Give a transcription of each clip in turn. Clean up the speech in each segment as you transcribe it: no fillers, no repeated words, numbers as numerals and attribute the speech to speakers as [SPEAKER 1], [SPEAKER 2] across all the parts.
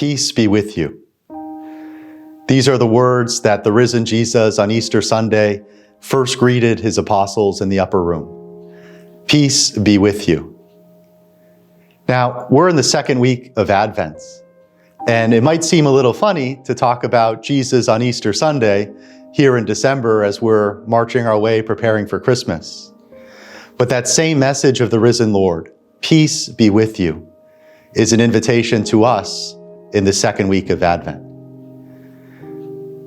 [SPEAKER 1] Peace be with you. These are the words that the risen Jesus on Easter Sunday first greeted his apostles in the upper room. Peace be with you. Now, we're in the second week of Advent, and it might seem a little funny to talk about Jesus on Easter Sunday here in December as we're marching our way preparing for Christmas. But that same message of the risen Lord, peace be with you, is an invitation to us in the second week of Advent.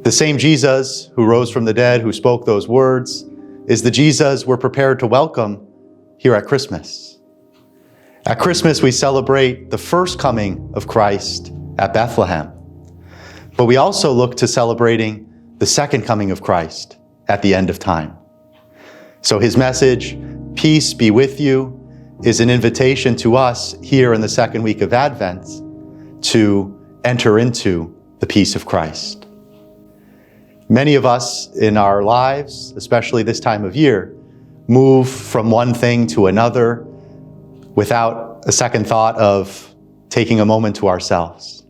[SPEAKER 1] The same Jesus who rose from the dead, who spoke those words, is the Jesus we're prepared to welcome here at Christmas. At Christmas, we celebrate the first coming of Christ at Bethlehem, but we also look to celebrating the second coming of Christ at the end of time. So his message, peace be with you, is an invitation to us here in the second week of Advent to enter into the peace of Christ. Many of us in our lives, especially this time of year, move from one thing to another without a second thought of taking a moment to ourselves.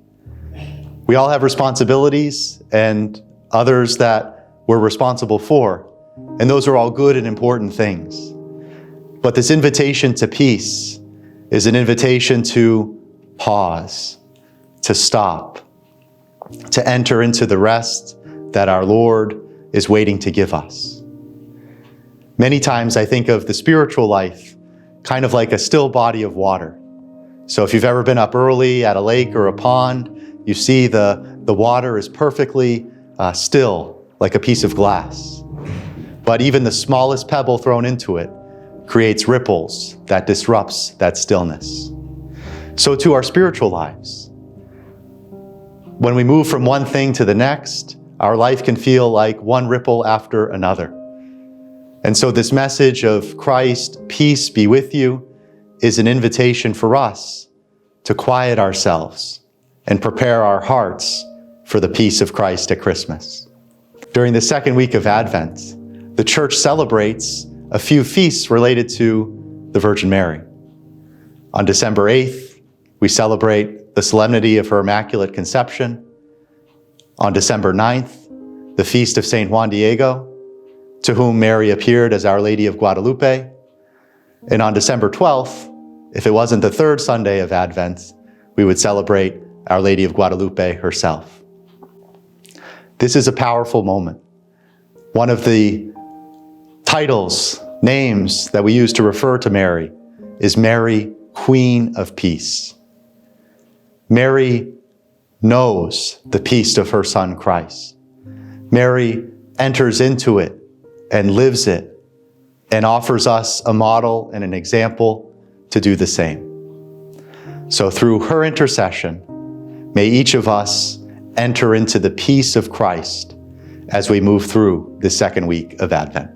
[SPEAKER 1] We all have responsibilities and others that we're responsible for, and those are all good and important things. But this invitation to peace is an invitation to pause, to stop, to enter into the rest that our Lord is waiting to give us. Many times I think of the spiritual life kind of like a still body of water. So if you've ever been up early at a lake or a pond, you see the water is perfectly still, like a piece of glass. But even the smallest pebble thrown into it creates ripples that disrupts that stillness. So to our spiritual lives, when we move from one thing to the next, our life can feel like one ripple after another. And so this message of Christ, peace be with you, is an invitation for us to quiet ourselves and prepare our hearts for the peace of Christ at Christmas. During the second week of Advent, the church celebrates a few feasts related to the Virgin Mary. On December 8th, we celebrate the solemnity of her Immaculate Conception. On December 9th, the feast of St. Juan Diego, to whom Mary appeared as Our Lady of Guadalupe. And on December 12th, if it wasn't the third Sunday of Advent, we would celebrate Our Lady of Guadalupe herself. This is a powerful moment. One of the titles, names that we use to refer to Mary is Mary, Queen of Peace. Mary knows the peace of her Son, Christ. Mary enters into it and lives it and offers us a model and an example to do the same. So through her intercession, may each of us enter into the peace of Christ as we move through the second week of Advent.